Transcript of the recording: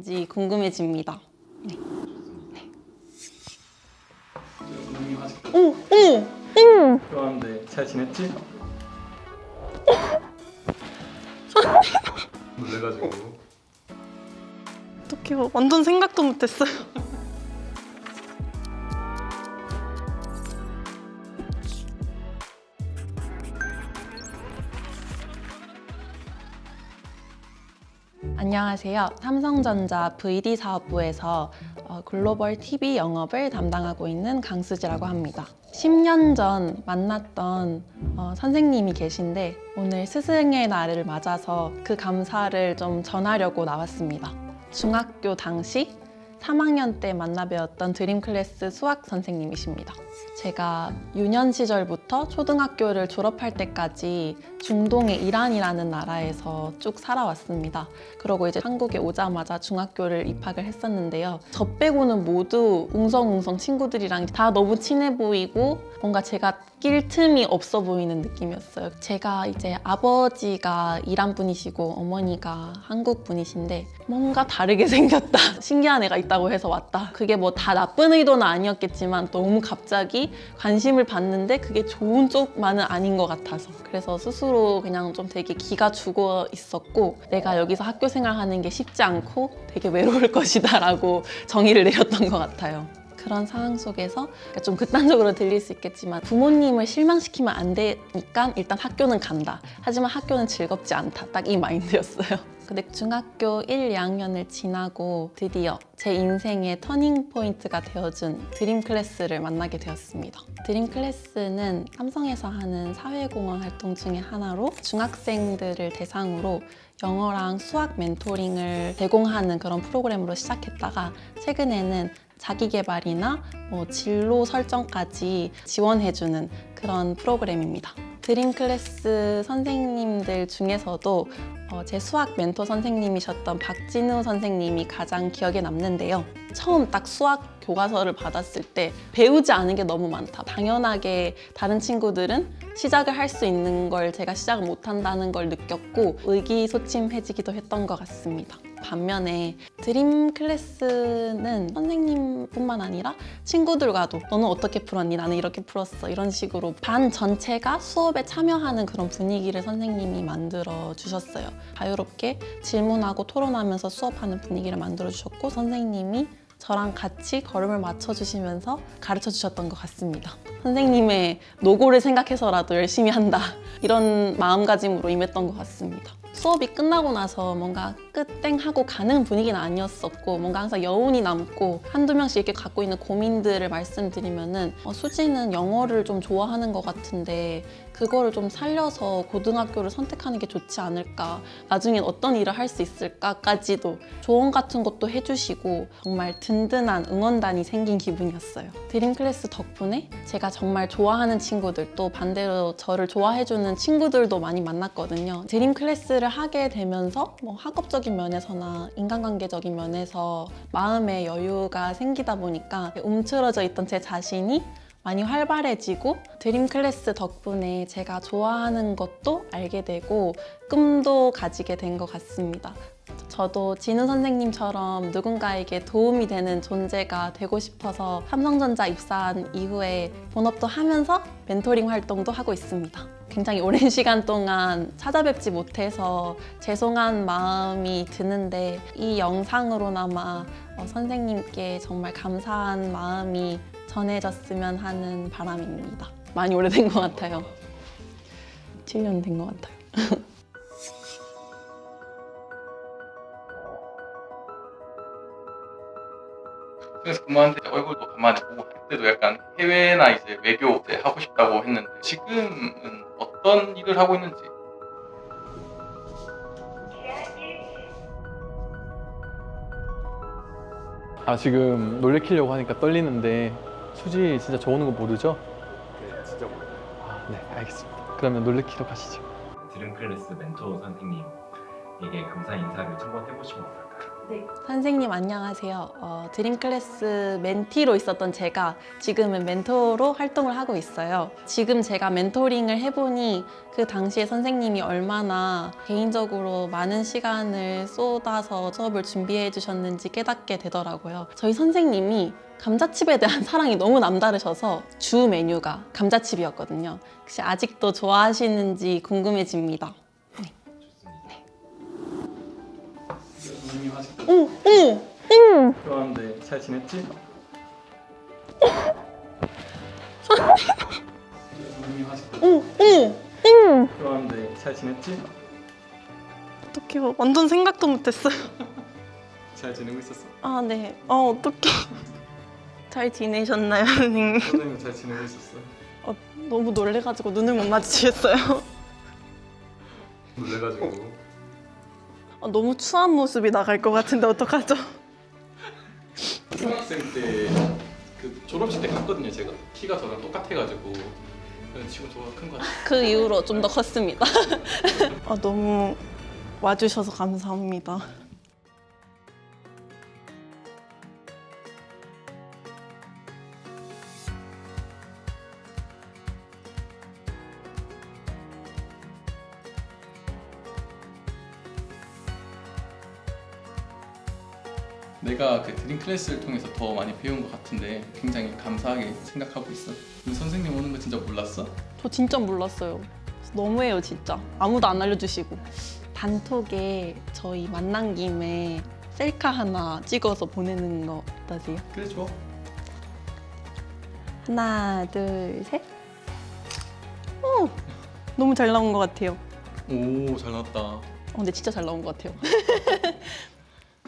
있는지 궁금해집니다. 네. 부모님 아직도 어머! 좋아하는데 잘 지냈지? 놀래가지고. 어떡해요. 완전 생각도 못했어요. 안녕하세요. 삼성전자 VD 사업부에서 글로벌 TV 영업을 담당하고 있는 강수지라고 합니다. 10년 전 만났던 선생님이 계신데 오늘 스승의 날을 맞아서 그 감사를 좀 전하려고 나왔습니다. 중학교 당시 3학년 때 만나 배웠던 드림클래스 수학 선생님이십니다. 제가 유년 시절부터 초등학교를 졸업할 때까지 중동의 이란이라는 나라에서 쭉 살아왔습니다. 그러고 이제 한국에 오자마자 중학교를 입학을 했었는데요. 저 빼고는 모두 웅성웅성 친구들이랑 다 너무 친해 보이고 뭔가 제가 낄 틈이 없어 보이는 느낌이었어요. 제가 이제 아버지가 이란 분이시고 어머니가 한국 분이신데 뭔가 다르게 생겼다. 신기한 애가 있다고 해서 왔다. 그게 뭐 다 나쁜 의도는 아니었겠지만 너무 갑자기 관심을 받는데 그게 좋은 쪽만은 아닌 것 같아서 그래서 스스로 그냥 좀 되게 기가 죽어 있었고 내가 여기서 학교 생활하는 게 쉽지 않고 되게 외로울 것이다 라고 정의를 내렸던 것 같아요. 그런 상황 속에서 좀 극단적으로 들릴 수 있겠지만 부모님을 실망시키면 안 되니까 일단 학교는 간다. 하지만 학교는 즐겁지 않다. 딱 이 마인드였어요. 근데 중학교 1, 2학년을 지나고 드디어 제 인생의 터닝 포인트가 되어준 드림클래스를 만나게 되었습니다. 드림클래스는 삼성에서 하는 사회공헌 활동 중에 하나로 중학생들을 대상으로 영어랑 수학 멘토링을 제공하는 그런 프로그램으로 시작했다가 최근에는 자기계발이나 진로 설정까지 지원해주는 그런 프로그램입니다. 드림클래스 선생님들 중에서도 제 수학 멘토 선생님이셨던 박진우 선생님이 가장 기억에 남는데요. 처음 딱 수학 교과서를 받았을 때 배우지 않은 게 너무 많다. 당연하게 다른 친구들은 시작을 할 수 있는 걸 제가 시작을 못한다는 걸 느꼈고 의기소침해지기도 했던 것 같습니다. 반면에 드림클래스는 선생님뿐만 아니라 친구들과도 너는 어떻게 풀었니? 나는 이렇게 풀었어. 이런 식으로 반 전체가 수업에 참여하는 그런 분위기를 선생님이 만들어 주셨어요. 자유롭게 질문하고 토론하면서 수업하는 분위기를 만들어 주셨고 선생님이 저랑 같이 걸음을 맞춰주시면서 가르쳐 주셨던 것 같습니다. 선생님의 노고를 생각해서라도 열심히 한다. 이런 마음가짐으로 임했던 것 같습니다. 수업이 끝나고 나서 뭔가 끝땡 하고 가는 분위기는 아니었었고 뭔가 항상 여운이 남고 한두 명씩 이렇게 갖고 있는 고민들을 말씀드리면은 수지는 영어를 좀 좋아하는 것 같은데 그거를 좀 살려서 고등학교를 선택하는 게 좋지 않을까 나중엔 어떤 일을 할 수 있을까까지도 조언 같은 것도 해주시고 정말 든든한 응원단이 생긴 기분이었어요. 드림클래스 덕분에 제가 정말 좋아하는 친구들 또 반대로 저를 좋아해주는 친구들도 많이 만났거든요. 드림클래스를 하게 되면서 학업적인 면에서나 인간관계적인 면에서 마음의 여유가 생기다 보니까 움츠러져 있던 제 자신이 많이 활발해지고 드림클래스 덕분에 제가 좋아하는 것도 알게 되고 꿈도 가지게 된 것 같습니다. 저도 진우 선생님처럼 누군가에게 도움이 되는 존재가 되고 싶어서 삼성전자 입사한 이후에 본업도 하면서 멘토링 활동도 하고 있습니다. 굉장히 오랜 시간 동안 찾아뵙지 못해서 죄송한 마음이 드는데 이 영상으로나마 선생님께 정말 감사한 마음이 전해졌으면 하는 바람입니다. 많이 오래된 것 같아요. 7년 된 것 같아요. 그래서 그만한데 얼굴도 간만에 보고 그때도 약간 해외나 이제 외교 이제 하고 싶다고 했는데 지금은 어떤 일을 하고 있는지. 지금 놀래키려고 하니까 떨리는데 수지 진짜 저 오는 거 모르죠? 네, 진짜 몰라요. 네, 알겠습니다. 그러면 놀래키러 가시죠. 드림클래스 멘토 선생님에게 감사 인사를 한번 해보시면 어떨까요? 선생님 안녕하세요. 드림 클래스 멘티로 있었던 제가 지금은 멘토로 활동을 하고 있어요. 지금 제가 멘토링을 해보니 그 당시에 선생님이 얼마나 개인적으로 많은 시간을 쏟아서 수업을 준비해 주셨는지 깨닫게 되더라고요. 저희 선생님이 감자칩에 대한 사랑이 너무 남다르셔서 주 메뉴가 감자칩이었거든요. 혹시 아직도 좋아하시는지 궁금해집니다. 선생님 아직도 어머! 좋아하는데 잘 지냈지? 선생님 아직도 어머! 좋아하는데 잘 지냈지? 어떡해요. 완전 생각도 못했어요. 잘 지내고 있었어? 아, 네. 어떡해. 잘 지내셨나요, 선생님? 선생님 잘 지내고 있었어. 너무 놀래가지고 눈을 못 마주치겠어요. 놀래가지고. 너무 추한 모습이 나갈 것 같은데 어떡하죠? 초등학생 때 그 졸업식 때 갔거든요. 제가 키가 저랑 똑같아가지고 지금 저가 큰 거 같아요. 그 이후로 좀 더 컸습니다. 너무 와주셔서 감사합니다. 내가 그 드림 클래스를 통해서 더 많이 배운 것 같은데 굉장히 감사하게 생각하고 있어. 근데 선생님 오는 거 진짜 몰랐어? 저 진짜 몰랐어요. 너무해요, 진짜. 아무도 안 알려주시고. 단톡에 저희 만난 김에 셀카 하나 찍어서 보내는 거 어떠세요? 그래 좋아. 하나, 둘, 셋. 오! 너무 잘 나온 것 같아요. 오 잘 나왔다. 근데 진짜 잘 나온 것 같아요.